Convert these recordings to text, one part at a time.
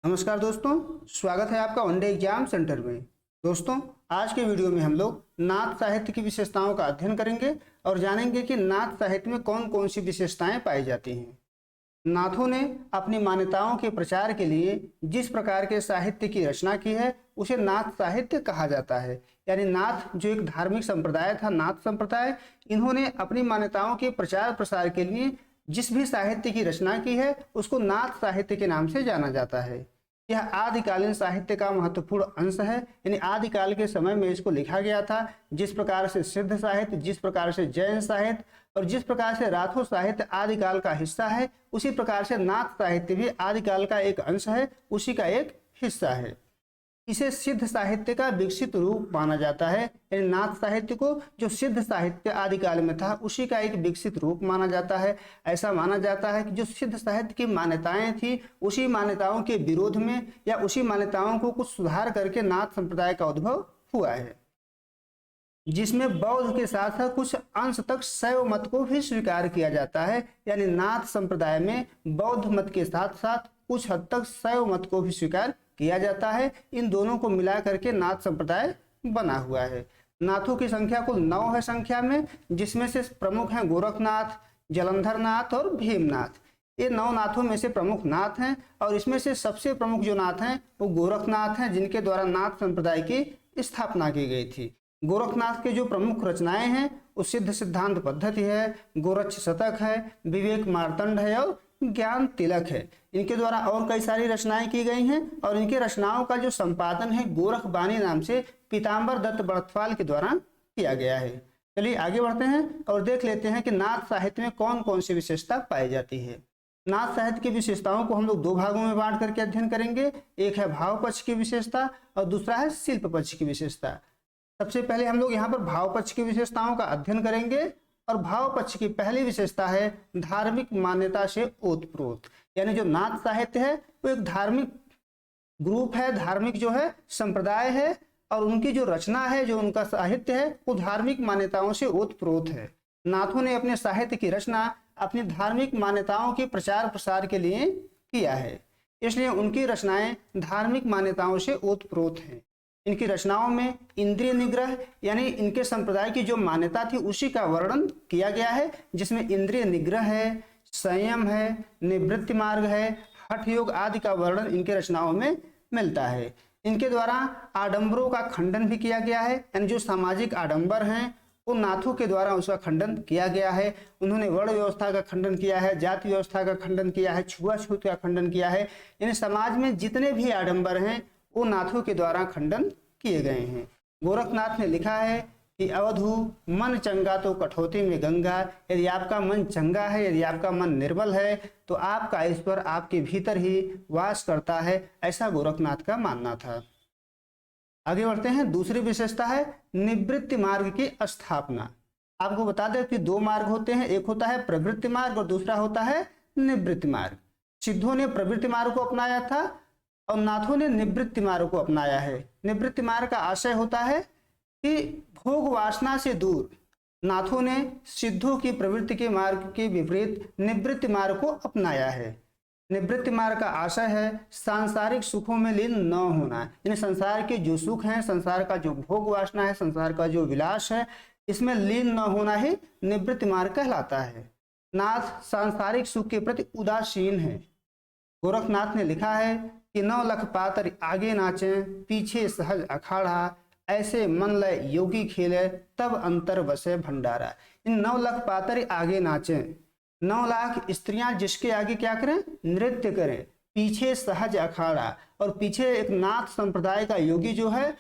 नमस्कार दोस्तों, स्वागत है आपका वनडे एग्जाम सेंटर में। दोस्तों, आज के वीडियो में हम लोग नाथ साहित्य की विशेषताओं का अध्ययन करेंगे और जानेंगे कि नाथ साहित्य में कौन कौन सी विशेषताएं पाई जाती हैं। नाथों ने अपनी मान्यताओं के प्रचार के लिए जिस प्रकार के साहित्य की रचना की है उसे नाथ साहित्य कहा जाता है। यानी नाथ जो एक धार्मिक संप्रदाय था, नाथ संप्रदाय, इन्होंने अपनी मान्यताओं के प्रचार प्रसार के लिए जिस भी साहित्य की रचना की है उसको नाथ साहित्य के नाम से जाना जाता है। यह आदिकालीन साहित्य का महत्वपूर्ण अंश है। यानी आदिकाल के समय में इसको लिखा गया था। जिस प्रकार से सिद्ध साहित्य, जिस प्रकार से जैन साहित्य और जिस प्रकार से राठौर साहित्य आदिकाल का हिस्सा है, उसी प्रकार से नाथ साहित्य भी आदिकाल का एक अंश है, उसी का एक हिस्सा है। इसे सिद्ध साहित्य का विकसित रूप माना जाता है। यानी नाथ साहित्य को जो सिद्ध साहित्य आदिकाल में था उसी का एक विकसित रूप माना जाता है। ऐसा माना जाता है कि जो सिद्ध साहित्य की मान्यताएं थी उसी मान्यताओं के विरोध में या उसी मान्यताओं को कुछ सुधार करके नाथ संप्रदाय का उद्भव हुआ है, जिसमें बौद्ध के साथ साथ कुछ अंश तक शैव मत को भी स्वीकार किया जाता है। यानी नाथ संप्रदाय में बौद्ध मत के साथ साथ कुछ हद तक शैव मत को भी स्वीकार किया जाता है। इन दोनों को मिला करके नाथ संप्रदाय बना हुआ है। नाथों की संख्या कुल 9 है संख्या में, जिसमें से प्रमुख हैं गोरखनाथ, जलंधर नाथ और भीमनाथ। ये 9 नाथों में से प्रमुख नाथ हैं और इसमें से सबसे प्रमुख जो नाथ हैं वो गोरखनाथ हैं, जिनके द्वारा नाथ संप्रदाय की स्थापना की गई थी। गोरखनाथ के जो प्रमुख रचनाएं हैं वो सिद्ध सिद्धांत पद्धति है, गोरक्ष शतक है, विवेक मार्तंड है और ज्ञान तिलक है। इनके द्वारा और कई सारी रचनाएं की गई हैं और इनके रचनाओं का जो संपादन है गोरख बानी नाम से पीताम्बर दत्त बड़थवाल के द्वारा किया गया है। चलिए आगे बढ़ते हैं और देख लेते हैं कि नाथ साहित्य में कौन कौन सी विशेषता पाई जाती है। नाथ साहित्य की विशेषताओं को हम लोग 2 भागों में बांट करके अध्ययन करेंगे। एक है भाव पक्ष की विशेषता और दूसरा है शिल्प पक्ष की विशेषता। सबसे पहले हम लोग यहाँ पर भाव पक्ष की विशेषताओं का अध्ययन करेंगे और भाव पक्ष की पहली विशेषता है धार्मिक मान्यता से ओतप्रोत। यानी जो नाथ साहित्य है वो एक धार्मिक ग्रुप है, धार्मिक जो है संप्रदाय है और उनकी जो रचना है, जो उनका साहित्य है वो धार्मिक मान्यताओं से ओतप्रोत है। नाथों ने अपने साहित्य की रचना अपनी धार्मिक मान्यताओं के प्रचार प्रसार के लिए किया है, इसलिए उनकी रचनाएं धार्मिक मान्यताओं से ओतप्रोत हैं। इनकी रचनाओं में इंद्रिय निग्रह यानी इनके संप्रदाय की जो मान्यता थी उसी का वर्णन किया गया है, जिसमें इंद्रिय निग्रह है, संयम है, निवृत्ति मार्ग है, हठ योग आदि का वर्णन इनके रचनाओं में मिलता है। इनके द्वारा आडंबरों का खंडन भी किया गया है। यानी जो सामाजिक आडंबर हैं वो नाथों के द्वारा उसका खंडन किया गया है। उन्होंने वर्ण व्यवस्था का खंडन किया है, जाति व्यवस्था का खंडन किया है, छुआछूत का खंडन किया है। यानी समाज में जितने भी आडंबर हैं वो नाथों के द्वारा खंडन किए गए हैं। गोरखनाथ ने लिखा है कि अवधू मन चंगा तो कठौती में गंगा। यदि आपका मन चंगा है, यदि आपका मन निर्मल है तो आपका ईश्वर आपके भीतर ही वास करता है, ऐसा गोरखनाथ का मानना था। आगे बढ़ते हैं। दूसरी विशेषता है निवृत्ति मार्ग की स्थापना। आपको बता दें कि 2 मार्ग होते हैं, एक होता है प्रवृत्ति मार्ग और दूसरा होता है निवृत्ति मार्ग। सिद्धों ने प्रवृत्ति मार्ग को अपनाया था और नाथों ने निवृत्ति मार्ग को अपनाया है। निवृत्ति मार्ग का आशय होता है कि भोग वासना से दूर। नाथों ने सिद्धों की प्रवृत्ति के मार्ग के विपरीत निवृत्ति मार्ग को अपनाया है। निवृत्ति मार्ग का आशय है सांसारिक सुखों में लीन न होना। यानी संसार के जो सुख हैं, संसार का जो भोग वासना है, संसार का जो विलास है, इसमें लीन न होना ही निवृत्ति मार्ग कहलाता है। नाथ सांसारिक सुख के प्रति उदासीन है। गोरखनाथ ने लिखा है कि 9 लख पातर आगे नाचे, पीछे सहज अखाड़ा, ऐसे मन लय योगी खेले, तब अंतर बसे भंडारा। इन 9 लख पातर आगे नाचे, 9 लाख स्त्रियां जिसके आगे क्या करें, नृत्य करें, पीछे सहज अखाड़ा, और पीछे एक नाथ संप्रदाय का योगी जो है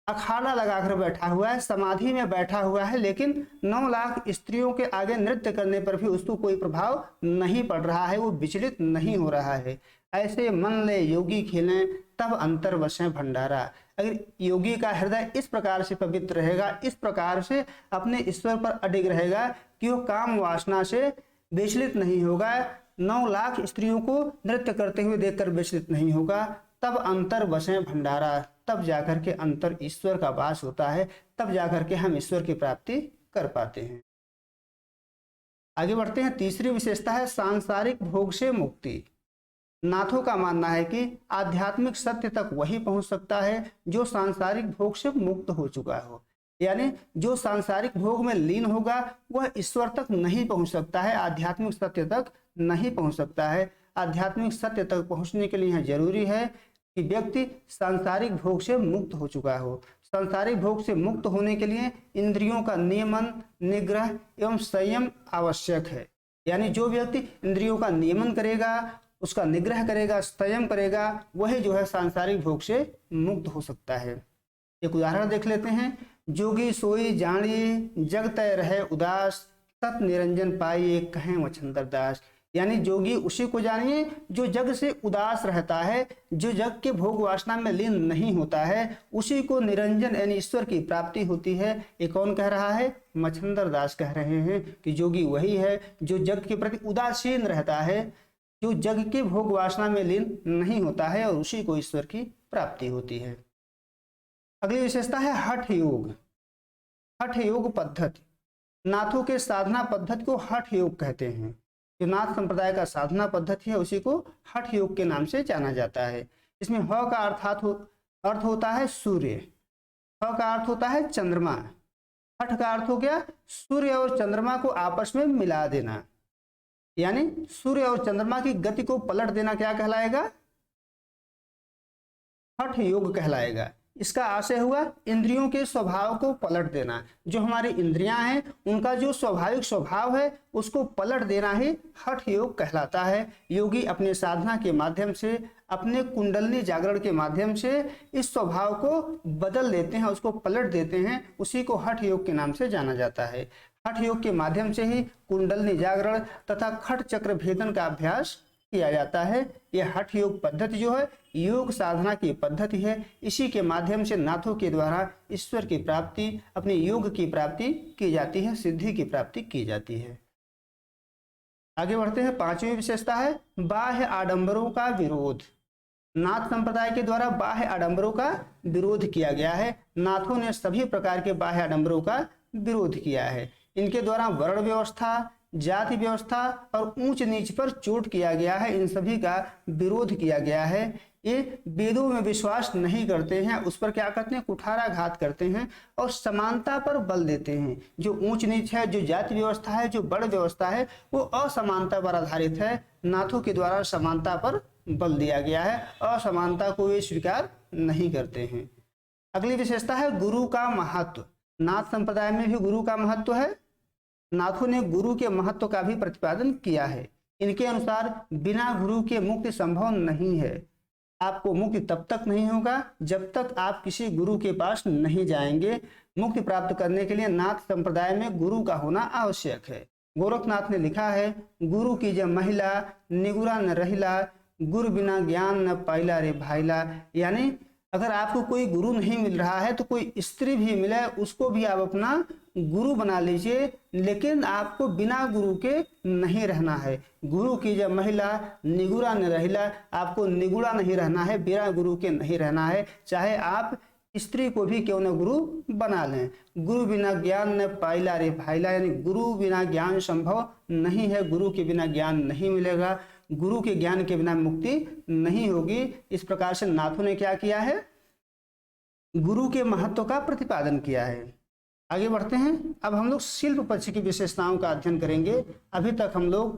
अखाड़ा लगाकर बैठा हुआ है, समाधि में बैठा हुआ है, लेकिन 9 लाख स्त्रियों के आगे नृत्य करने पर भी उसको कोई प्रभाव नहीं पड़ रहा है, वो विचलित नहीं हो रहा है। ऐसे मन ले योगी खेलें, तब अंतर बसे भंडारा। अगर योगी का हृदय इस प्रकार से पवित्र रहेगा, इस प्रकार से अपने ईश्वर पर अडिग रहेगा कि वो काम वासना से विचलित नहीं होगा, 9 लाख स्त्रियों को नृत्य करते हुए देखकर विचलित नहीं होगा, तब अंतर बसे भंडारा। तब जाकर के अंतर ईश्वर का वास होता है, तब जाकर के हम ईश्वर की प्राप्ति कर पाते हैं। आगे बढ़ते हैं। तीसरी विशेषता है सांसारिक भोग से मुक्ति। नाथों का मानना है कि आध्यात्मिक सत्य तक वही पहुंच सकता है जो सांसारिक भोग से मुक्त हो चुका हो। यानी जो सांसारिक भोग में लीन होगा वह ईश्वर तक नहीं पहुंच सकता है, आध्यात्मिक सत्य तक नहीं पहुंच सकता है। आध्यात्मिक सत्य तक पहुंचने के लिए यह जरूरी है कि व्यक्ति सांसारिक भोग से मुक्त हो चुका हो। सांसारिक भोग से मुक्त होने के लिए इंद्रियों का नियमन, निग्रह एवं संयम आवश्यक है। यानी जो व्यक्ति इंद्रियों का नियमन करेगा, उसका निग्रह करेगा, संयम करेगा, वही जो है सांसारिक भोग से मुक्त हो सकता है। एक उदाहरण देख लेते हैं। जोगी सोई जानिए जग तय रहे उदास, तत् निरंजन पाइए कहें वछंदर दास। यानी जोगी उसी को जानिए जो जग से उदास रहता है, जो जग के भोग वासना में लीन नहीं होता है, उसी को निरंजन यानी ईश्वर की प्राप्ति होती है। ये कौन कह रहा है? मच्छंदर दास कह रहे हैं कि जोगी वही है जो जग के प्रति उदासीन रहता है, जो जग के भोग वासना में लीन नहीं होता है, और उसी को ईश्वर की प्राप्ति होती है। अगली विशेषता है हठ योग। हठ योग पद्धति। नाथों के साधना पद्धति को हठ योग कहते हैं। जो नाथ संप्रदाय का साधना पद्धति है उसी को हठ योग के नाम से जाना जाता है। इसमें ह का अर्थ होता है सूर्य, ह का अर्थ होता है चंद्रमा, हठ का अर्थ हो गया सूर्य और चंद्रमा को आपस में मिला देना। यानी सूर्य और चंद्रमा की गति को पलट देना क्या कहलाएगा? हठ योग कहलाएगा। इसका आशय हुआ इंद्रियों के स्वभाव को पलट देना। जो हमारी इंद्रियां हैं उनका जो स्वाभाविक स्वभाव है उसको पलट देना ही हठ योग कहलाता है। योगी अपने साधना के माध्यम से, अपने कुंडलनी जागरण के माध्यम से इस स्वभाव को बदल देते हैं, उसको पलट देते हैं। उसी को हठ योग के नाम से जाना जाता है। हठ योग के माध्यम से ही कुंडलनी जागरण तथा खट चक्र भेदन का अभ्यास किया जाता है। यह हठ योग पद्धति जो है योग साधना की पद्धति है। इसी के माध्यम से नाथों के द्वारा ईश्वर की प्राप्ति, अपने योग की प्राप्ति की जाती है, सिद्धि की प्राप्ति की जाती है। आगे बढ़ते हैं। पांचवी विशेषता है बाह्य आडंबरों का विरोध। नाथ संप्रदाय के द्वारा बाह्य आडंबरों का विरोध किया गया है। नाथों ने सभी प्रकार के बाह्य आडंबरों का विरोध किया है। इनके द्वारा वर्ण व्यवस्था, जाति व्यवस्था और ऊंच नीच पर चोट किया गया है। इन सभी का विरोध किया गया है। ये वेदों में विश्वास नहीं करते हैं, उस पर क्या करते हैं? कुठाराघात करते हैं और समानता पर बल देते हैं। जो ऊंच नीच है, जो जाति व्यवस्था है, जो वर्ण व्यवस्था है, वो असमानता पर आधारित है। नाथों के द्वारा समानता पर बल दिया गया है, असमानता को वे स्वीकार नहीं करते हैं। अगली विशेषता है गुरु का महत्व। नाथ संप्रदाय में भी गुरु का महत्व है। नाथों ने गुरु के महत्व का भी प्रतिपादन किया है। इनके अनुसार बिना गुरु के मुक्ति संभव नहीं है। आपको मुक्ति तब तक नहीं होगा जब तक आप किसी गुरु के पास नहीं जाएंगे। मुक्ति प्राप्त करने के लिए नाथ संप्रदाय में गुरु का होना आवश्यक है। गोरखनाथ ने लिखा है, गुरु की जब महिला निगुरा न रहिला, गुरु बिना ज्ञान न पाइला रे भाईला। यानी अगर आपको कोई गुरु नहीं मिल रहा है तो कोई स्त्री भी मिले उसको भी आप अपना गुरु बना लीजिए, लेकिन आपको बिना गुरु के नहीं रहना है। गुरु की जब महिला निगुरा न रहिला, आपको निगुड़ा नहीं रहना है, बिना गुरु के नहीं रहना है। चाहे आप स्त्री को भी क्यों न गुरु बना लें। गुरु बिना ज्ञान न पाइला रे भाईला। यानी गुरु बिना ज्ञान संभव नहीं है। गुरु के बिना ज्ञान नहीं मिलेगा, गुरु के ज्ञान के बिना मुक्ति नहीं होगी। इस प्रकार से नाथों ने क्या किया है? गुरु के महत्व का प्रतिपादन किया है। आगे बढ़ते हैं। अब हम लोग शिल्प पक्ष की विशेषताओं का अध्ययन करेंगे। अभी तक हम लोग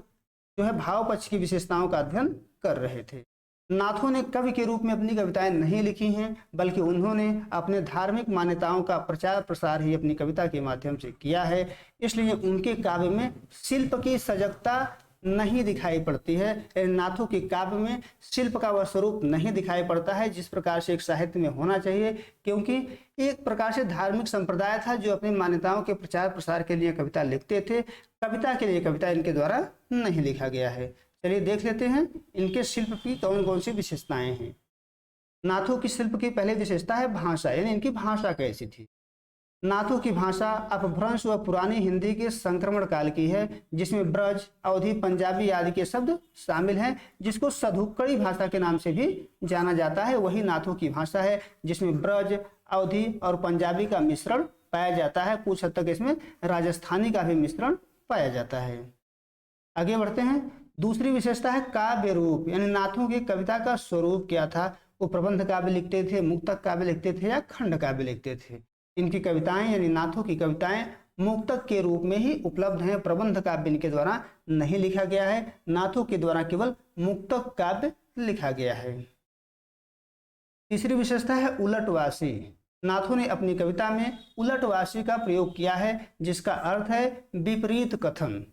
जो है भाव पक्ष की विशेषताओं का अध्ययन कर रहे थे। नाथों ने कवि के रूप में अपनी कविताएं नहीं लिखी हैं, बल्कि उन्होंने अपने धार्मिक मान्यताओं का प्रचार प्रसार ही अपनी कविता के माध्यम से किया है। इसलिए उनके काव्य में शिल्प की सजगता नहीं दिखाई पड़ती है। नाथों के काव्य में शिल्प का वह स्वरूप नहीं दिखाई पड़ता है जिस प्रकार से एक साहित्य में होना चाहिए, क्योंकि एक प्रकार से धार्मिक संप्रदाय था जो अपनी मान्यताओं के प्रचार प्रसार के लिए कविता लिखते थे। कविता के लिए कविता इनके द्वारा नहीं लिखा गया है। चलिए देख लेते हैं इनके शिल्प की कौन कौन सी विशेषताएं हैं। नाथों की शिल्प की पहली विशेषता है भाषा, यानी इनकी भाषा कैसी थी। नाथों की भाषा अपभ्रंश व पुरानी हिंदी के संक्रमण काल की है, जिसमें ब्रज, अवधी, पंजाबी आदि के शब्द शामिल हैं, जिसको सधुक्कड़ी भाषा के नाम से भी जाना जाता है। वही नाथों की भाषा है जिसमें ब्रज, अवधी और पंजाबी का मिश्रण पाया जाता है। कुछ हद तक इसमें राजस्थानी का भी मिश्रण पाया जाता है। आगे बढ़ते हैं। दूसरी विशेषता है काव्य रूप, यानी नाथों की कविता का स्वरूप क्या था। वो प्रबंध काव्य लिखते थे, मुक्तक काव्य लिखते थे या खंड काव्य लिखते थे। इनकी कविताएं यानी नाथों की कविताएं मुक्तक के रूप में ही उपलब्ध हैं। प्रबंध काव्य इनके द्वारा नहीं लिखा गया है, नाथों के द्वारा केवल मुक्तक काव्य लिखा गया है। तीसरी विशेषता है उलटवासी। नाथों ने अपनी कविता में उलटवासी का प्रयोग किया है, जिसका अर्थ है विपरीत कथन।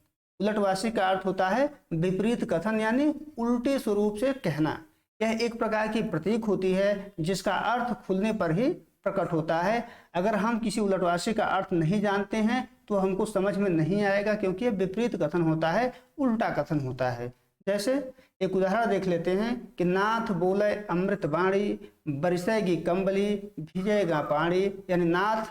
उलटवासी का अर्थ होता है विपरीत कथन, यानी उल्टे स्वरूप से कहना। यह एक प्रकार की प्रतीक होती है जिसका अर्थ खुलने पर ही प्रकट होता है। अगर हम किसी उलटवासी का अर्थ नहीं जानते हैं तो हमको समझ में नहीं आएगा, क्योंकि यह विपरीत कथन होता है, उल्टा कथन होता है। जैसे एक उदाहरण देख लेते हैं कि नाथ बोले अमृत वाणी, बरसेगी कंबली, भिजेगा पानी। यानी नाथ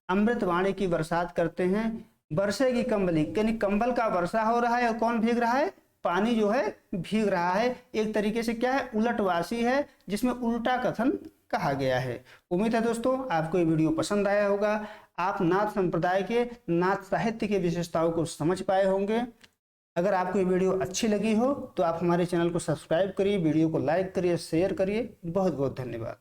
अमृत वाणी की बरसात करते हैं, बरसेगी कंबली यानी कंबल का वर्षा हो रहा है और कौन भीग रहा है, पानी जो है भीग रहा है। एक तरीके से क्या है, उलटवासी है जिसमें उल्टा कथन कहा गया है। उम्मीद है दोस्तों आपको ये वीडियो पसंद आया होगा। आप नाथ संप्रदाय के नाथ साहित्य की विशेषताओं को समझ पाए होंगे। अगर आपको ये वीडियो अच्छी लगी हो तो आप हमारे चैनल को सब्सक्राइब करिए, वीडियो को लाइक करिए, शेयर करिए। बहुत बहुत धन्यवाद।